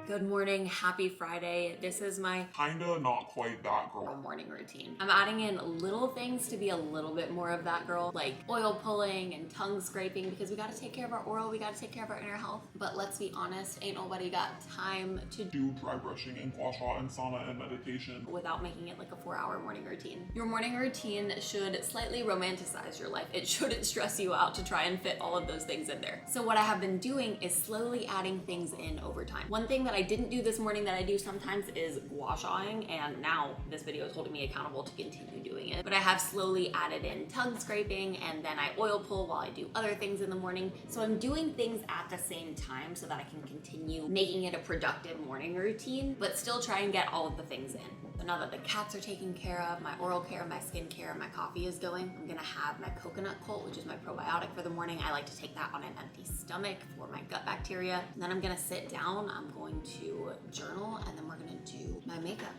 Good morning, happy Friday. This is my kinda not quite that girl morning routine. I'm adding in little things to be a little bit more of that girl, like oil pulling and tongue scraping, because we gotta take care of our oral, we gotta take care of our inner health. But let's be honest, ain't nobody got time to do dry brushing and gua sha and sauna and meditation without making it like a 4-hour morning routine. Your morning routine should slightly romanticize your life. It shouldn't stress you out to try and fit all of those things in there. So what I have been doing is slowly adding things in over time. One thing that I didn't do this morning that I do sometimes is gua shaing, and now this video is holding me accountable to continue doing it. But I have slowly added in tongue scraping, and then I oil pull while I do other things in the morning. So I'm doing things at the same time so that I can continue making it a productive morning routine, but still try and get all of the things in. So now that the cats are taken care of, my oral care, my skin care, my coffee is going, I'm gonna have my coconut colt, which is my probiotic for the morning. I like to take that on an empty stomach for my gut bacteria. And then I'm gonna sit down, I'm going to journal, and then we're gonna do my makeup.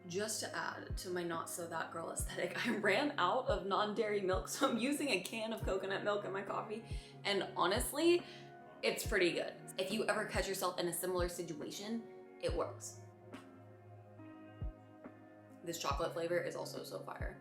Just to add to my not so that girl aesthetic, I ran out of non-dairy milk, so I'm using a can of coconut milk in my coffee, and honestly, it's pretty good. If you ever catch yourself in a similar situation, it works. This chocolate flavor is also so fire.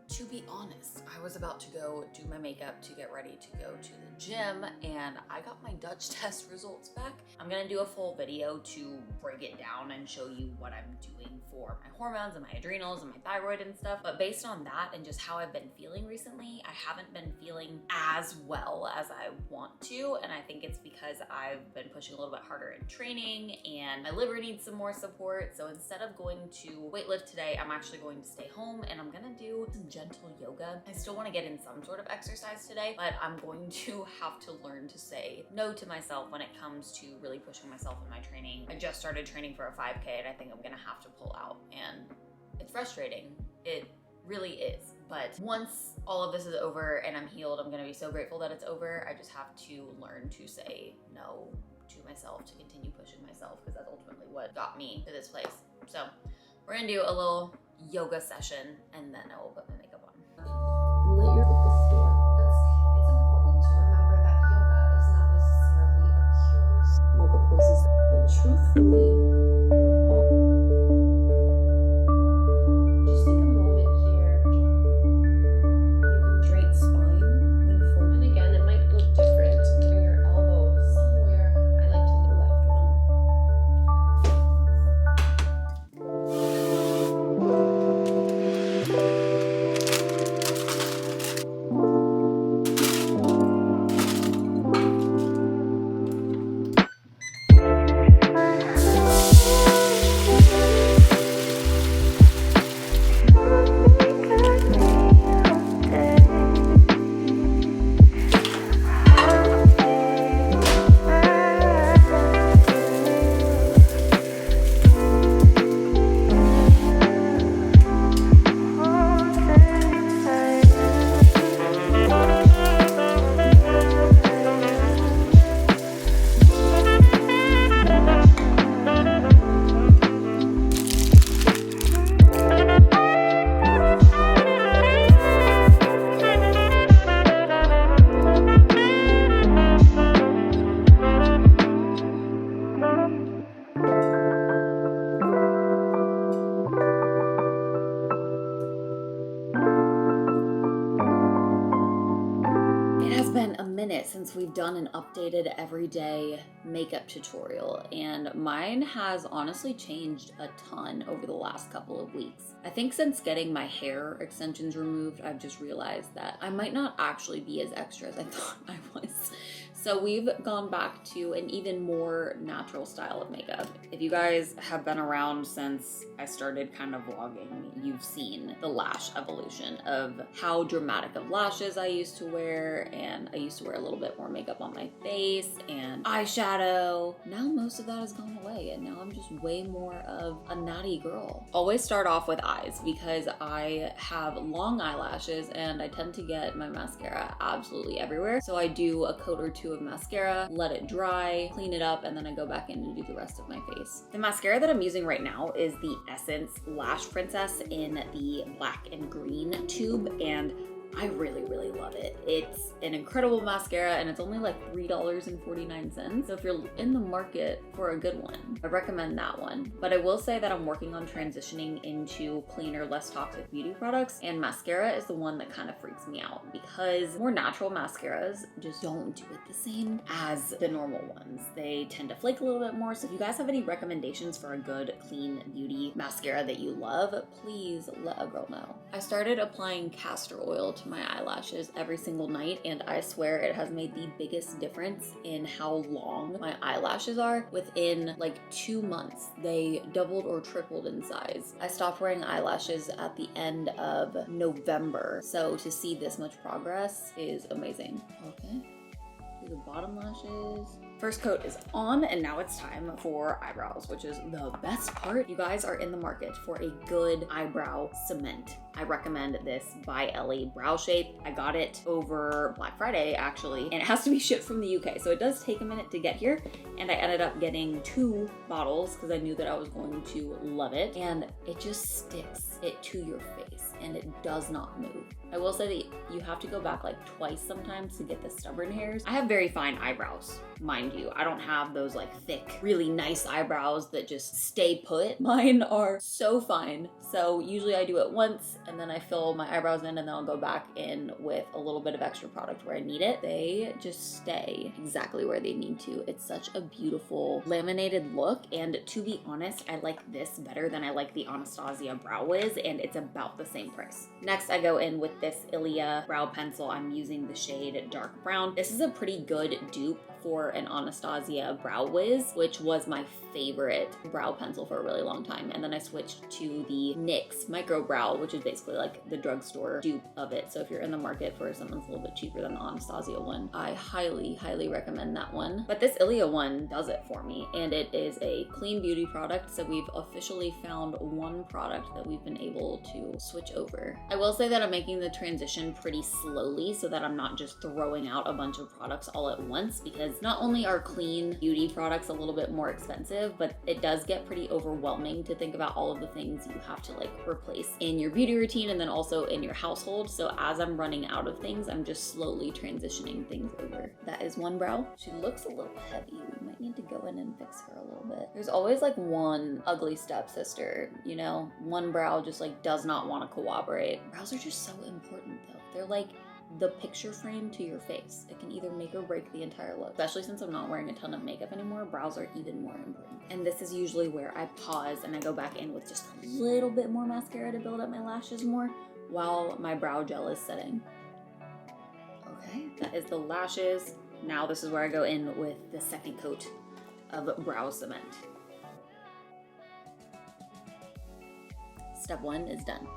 To be honest, I was about to go do my makeup to get ready to go to the gym, and I got my Dutch test results back. I'm gonna do a full video to break it down and show you what I'm doing for my hormones and my adrenals and my thyroid and stuff. But based on that and just how I've been feeling recently, I haven't been feeling as well as I want to, and I think it's because I've been pushing a little bit harder in training and my liver needs some more support. So instead of going to weightlift today, I'm actually going to stay home and I'm gonna do some gentle yoga. I still want to get in some sort of exercise today, but I'm going to have to learn to say no to myself when it comes to really pushing myself in my training. I just started training for a 5K and I think I'm gonna have to pull out, and it's frustrating. It really is. But once all of this is over and I'm healed, I'm gonna be so grateful that it's over. I just have to learn to say no to myself, to continue pushing myself, because that's ultimately what got me to this place. So we're gonna do a little yoga session and then I will put my makeup on. And let your floor. It's important to remember that yoga is not necessarily a cure. Yoga poses, but truthfully, just take a moment here. You can straight spine when full. And again, it might look different. Bring your elbow somewhere. I like to do the left one. we've done an updated everyday makeup tutorial, and mine has honestly changed a ton over the last couple of weeks. I think since getting my hair extensions removed, I've just realized that I might not actually be as extra as I thought I was. So we've gone back to an even more natural style of makeup. If you guys have been around since I started kind of vlogging, you've seen the lash evolution of how dramatic of lashes I used to wear, and I used to wear a little bit more makeup on my face and eyeshadow. Now most of that has gone away, and now I'm just way more of a natty girl. Always start off with eyes because I have long eyelashes and I tend to get my mascara absolutely everywhere. So I do a coat or two of mascara, let it dry, clean it up, and then I go back in and do the rest of my face. The mascara that I'm using right now is the Essence Lash Princess in the black and green tube, and I really love it. It's an incredible mascara and it's only like $3.49. So if you're in the market for a good one, I recommend that one. But I will say that I'm working on transitioning into cleaner, less toxic beauty products, and mascara is the one that kind of freaks me out because more natural mascaras just don't do it the same as the normal ones. They tend to flake a little bit more. So if you guys have any recommendations for a good, clean beauty mascara that you love, please let a girl know. I started applying castor oil to my eyelashes every single night, and I swear it has made the biggest difference in how long my eyelashes are. Within like 2 months, they doubled or tripled in size. I stopped wearing eyelashes at the end of November, so to see this much progress is amazing. Okay, do the bottom lashes. First coat is on, and now it's time for eyebrows, which is the best part. You guys are in the market for a good eyebrow cement. I recommend this by Ellie Brow Shape. I got it over Black Friday actually, and it has to be shipped from the UK, so it does take a minute to get here, and I ended up getting 2 bottles because I knew that I was going to love it, and it just sticks it to your face and it does not move. I will say that you have to go back like twice sometimes to get the stubborn hairs. I have very fine eyebrows, mind you. I don't have those like thick, really nice eyebrows that just stay put. Mine are so fine. So usually I do it once and then I fill my eyebrows in, and then I'll go back in with a little bit of extra product where I need it. They just stay exactly where they need to. It's such a beautiful laminated look, and to be honest, I like this better than I like the Anastasia Brow Wiz, and it's about the same price. Next, I go in with this Ilia brow pencil. I'm using the shade dark brown. This is a pretty good dupe for an Anastasia Brow Wiz, which was my favorite brow pencil for a really long time. And then I switched to the NYX Micro Brow, which is basically like the drugstore dupe of it. So if you're in the market for something that's a little bit cheaper than the Anastasia one, I highly recommend that one. But this Ilia one does it for me, and it is a clean beauty product. So we've officially found one product that we've been able to switch over. I will say that I'm making the transition pretty slowly so that I'm not just throwing out a bunch of products all at once, because not only are clean beauty products a little bit more expensive, but it does get pretty overwhelming to think about all of the things you have to like replace in your beauty routine and then also in your household. So as I'm running out of things, I'm just slowly transitioning things over. That is one brow. She looks a little heavy. We might need to go in and fix her a little bit. There's always like one ugly stepsister, you know? One brow just like does not want to cooperate. Brows are just so important though. They're like the picture frame to your face. It can either make or break the entire look. Especially since I'm not wearing a ton of makeup anymore, brows are even more important. And this is usually where I pause and I go back in with just a little bit more mascara to build up my lashes more while my brow gel is setting. Okay, that is the lashes. Now this is where I go in with the second coat of brow cement. Step 1 is done.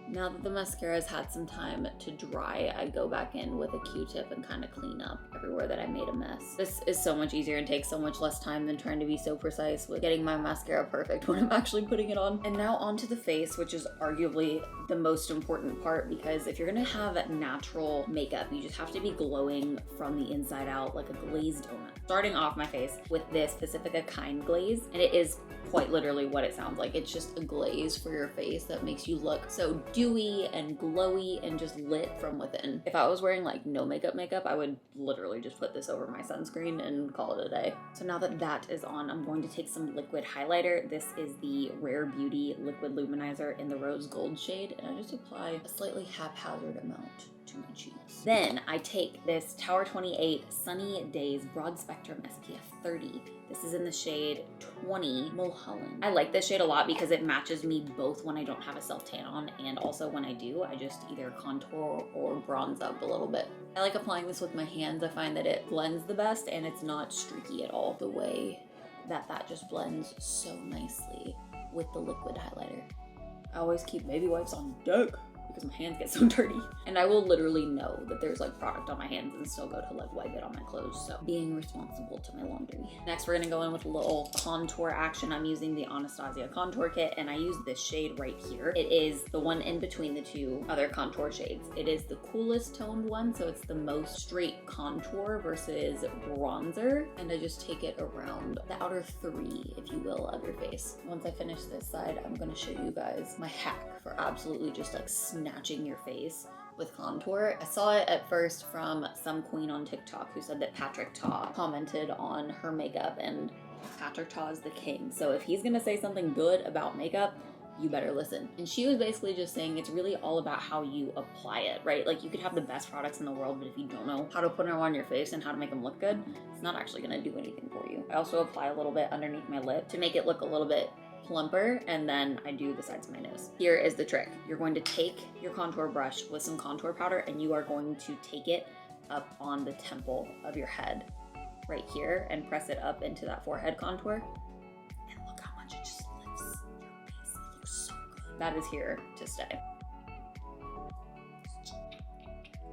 Now that the mascara has had some time to dry, I go back in with a Q-tip and kind of clean up everywhere that I made a mess. This is so much easier and takes so much less time than trying to be so precise with getting my mascara perfect when I'm actually putting it on. And now onto the face, which is arguably the most important part, because if you're gonna have natural makeup, you just have to be glowing from the inside out like a glazed donut. Starting off my face with this Pacifica Kind glaze, and it is quite literally what it sounds like. It's just a glaze for your face that makes you look so dewy and glowy and just lit from within. If I was wearing like no makeup, I would literally just put this over my sunscreen and call it a day. So now that that is on, I'm going to take some liquid highlighter. This is the Rare Beauty Liquid Luminizer in the rose gold shade, and I just apply a slightly haphazard amount to my cheeks. Then I take this Tower 28 Sunny Days Broad Spectrum SPF 30. This is in the shade 20 Mulholland. I like this shade a lot because it matches me both when I don't have a self-tan on and also when I do, I just either contour or bronze up a little bit. I like applying this with my hands. I find that it blends the best and it's not streaky at all. The way that just blends so nicely with the liquid highlighter. I always keep baby wipes on deck because my hands get so dirty. And I will literally know that there's like product on my hands and still go to like wipe it on my clothes. So being responsible to my laundry. Next, we're gonna go in with a little contour action. I'm using the Anastasia contour kit and I use this shade right here. It is the one in between the two other contour shades. It is the coolest toned one, so it's the most straight contour versus bronzer. And I just take it around the outer three, if you will, of your face. Once I finish this side, I'm gonna show you guys my hack for absolutely just like snatching your face with contour. I saw it at first from some queen on TikTok who said that Patrick Ta commented on her makeup, and Patrick Ta is the king. So if he's gonna say something good about makeup, you better listen. And she was basically just saying it's really all about how you apply it, right? Like you could have the best products in the world, but if you don't know how to put them on your face and how to make them look good, it's not actually gonna do anything for you. I also apply a little bit underneath my lip to make it look a little bit plumper, and then I do the sides of my nose. Here is the trick. You're going to take your contour brush with some contour powder and you are going to take it up on the temple of your head right here and press it up into that forehead contour. And look how much it just lifts your face. It looks so good. That is here to stay.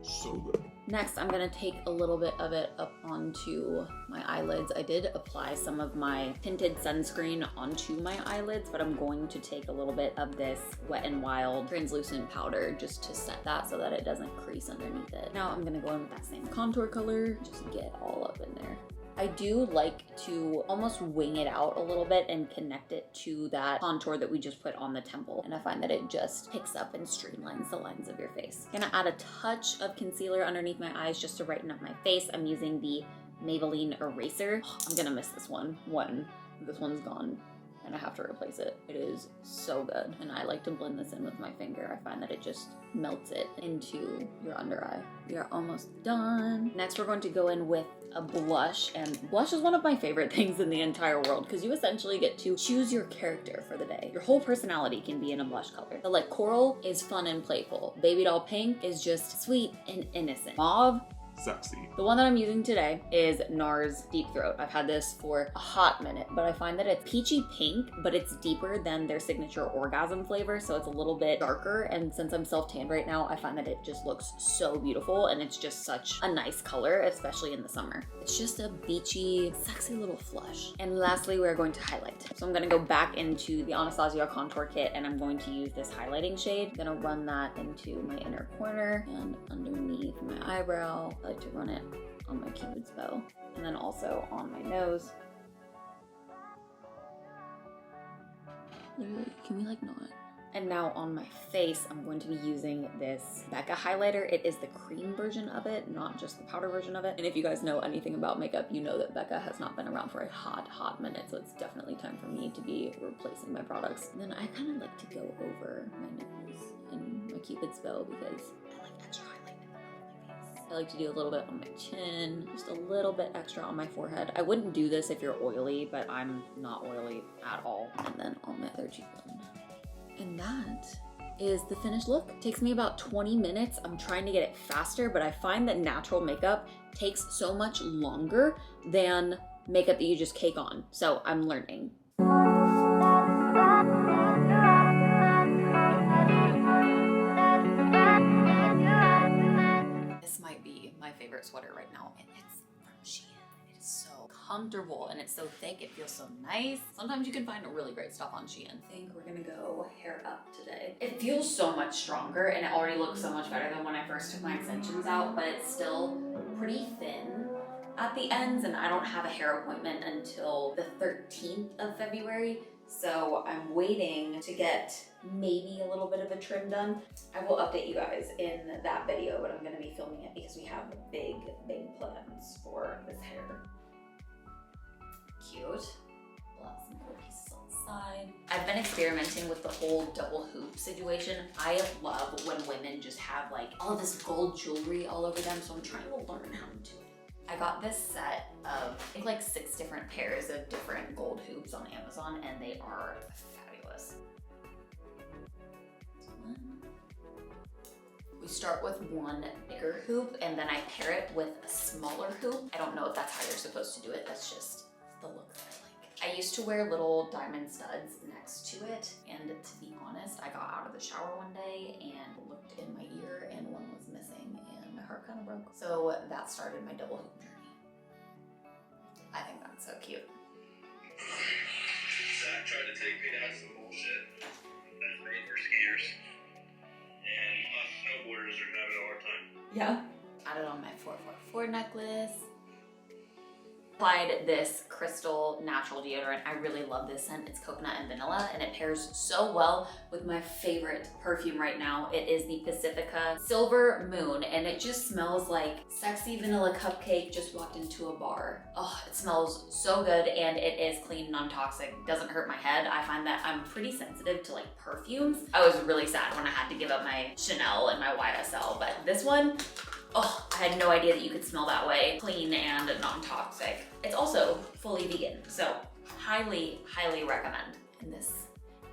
So good. Next, I'm gonna take a little bit of it up onto my eyelids. I did apply some of my tinted sunscreen onto my eyelids, but I'm going to take a little bit of this Wet n Wild translucent powder just to set that so that it doesn't crease underneath it. Now I'm gonna go in with that same contour color, just get all up in there. I do like to almost wing it out a little bit and connect it to that contour that we just put on the temple. And I find that it just picks up and streamlines the lines of your face. Gonna add a touch of concealer underneath my eyes just to brighten up my face. I'm using the Maybelline Eraser. I'm gonna miss this one when this one's gone and I have to replace it. It is so good. And I like to blend this in with my finger. I find that it just melts it into your under eye. We are almost done. Next, we're going to go in with a blush, and blush is one of my favorite things in the entire world because you essentially get to choose your character for the day. Your whole personality can be in a blush color. So like coral is fun and playful. Baby doll pink is just sweet and innocent. Mauve, Sexy. the one that I'm using today is NARS Deep Throat. I've had this for a hot minute, but I find that it's peachy pink, but it's deeper than their signature orgasm flavor, so it's a little bit darker. And since I'm self-tanned right now, I find that it just looks so beautiful, and it's just such a nice color, especially in the summer. It's just a beachy, sexy little flush. And lastly, we're going to highlight. So I'm gonna go back into the Anastasia contour kit, and I'm going to use this highlighting shade. I'm gonna run that into my inner corner and underneath my eyebrow. I like to run it on my Cupid's bow and then also on my nose. Literally, can we like not? And now on my face, I'm going to be using this Becca highlighter. It is the cream version of it, not just the powder version of it. And if you guys know anything about makeup, you know that Becca has not been around for a hot minute. So it's definitely time for me to be replacing my products. And then I kind of like to go over my nose and my Cupid's bow because I like extra highlight. I like to do a little bit on my chin, just a little bit extra on my forehead. I wouldn't do this if you're oily, but I'm not oily at all. And then on my other cheekbone. And that is the finished look. It takes me about 20 minutes. I'm trying to get it faster, but I find that natural makeup takes so much longer than makeup that you just cake on. So I'm learning. My favorite sweater right now, and it's from Shein. It is so comfortable and it's so thick. It feels so nice. Sometimes you can find really great stuff on Shein. I think we're gonna go hair up today. It feels so much stronger and it already looks so much better than when I first took my extensions out, but it's still pretty thin at the ends, and I don't have a hair appointment until the 13th of February. So I'm waiting to get maybe a little bit of a trim done. I will update you guys in that video, but I'm gonna be filming it because we have big plans for this hair. Cute. We'll have some little pieces on the side. I've been experimenting with the whole double hoop situation. I love when women just have like all of this gold jewelry all over them, so I'm trying to learn how to do it. I got this set of, I think like 6 different pairs of different gold hoops on Amazon, and they are fabulous. We start with one bigger hoop, and then I pair it with a smaller hoop. I don't know if that's how you're supposed to do it. That's just the look that I like. I used to wear little diamond studs next to it, and to be honest, I got out of the shower one day and looked in my ear, and one was missing, and my heart kind of broke. So that started my double hoop journey. I think that's so cute. Zach tried to take me down some bullshit that's made for skiers. And us snowboarders are having a hard time. Yeah. Added on my 444 necklace. Applied this crystal natural deodorant. I really love this scent. It's coconut and vanilla, and it pairs so well with my favorite perfume right now. It is the Pacifica Silver Moon, and it just smells like sexy vanilla cupcake just walked into a bar. Oh, it smells so good, and it is clean, non-toxic, doesn't hurt my head. I find that I'm pretty sensitive to like perfumes. I was really sad when I had to give up my Chanel and my YSL, but this one, oh, I had no idea that you could smell that way. Clean and non-toxic. It's also fully vegan, so highly, highly recommend. And this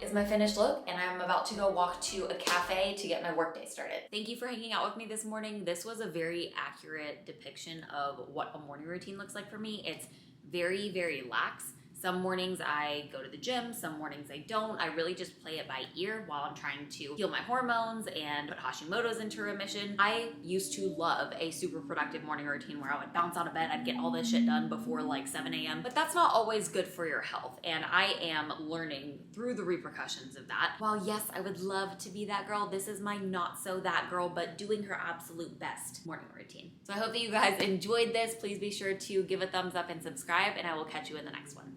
is my finished look, and I'm about to go walk to a cafe to get my workday started. Thank you for hanging out with me this morning. This was a very accurate depiction of what a morning routine looks like for me. It's very, very lax. Some mornings I go to the gym, some mornings I don't. I really just play it by ear while I'm trying to heal my hormones and put Hashimoto's into remission. I used to love a super productive morning routine where I would bounce out of bed, I'd get all this shit done before like 7 a.m. But that's not always good for your health, and I am learning through the repercussions of that. While yes, I would love to be that girl, this is my not so that girl, but doing her absolute best morning routine. So I hope that you guys enjoyed this. Please be sure to give a thumbs up and subscribe, and I will catch you in the next one.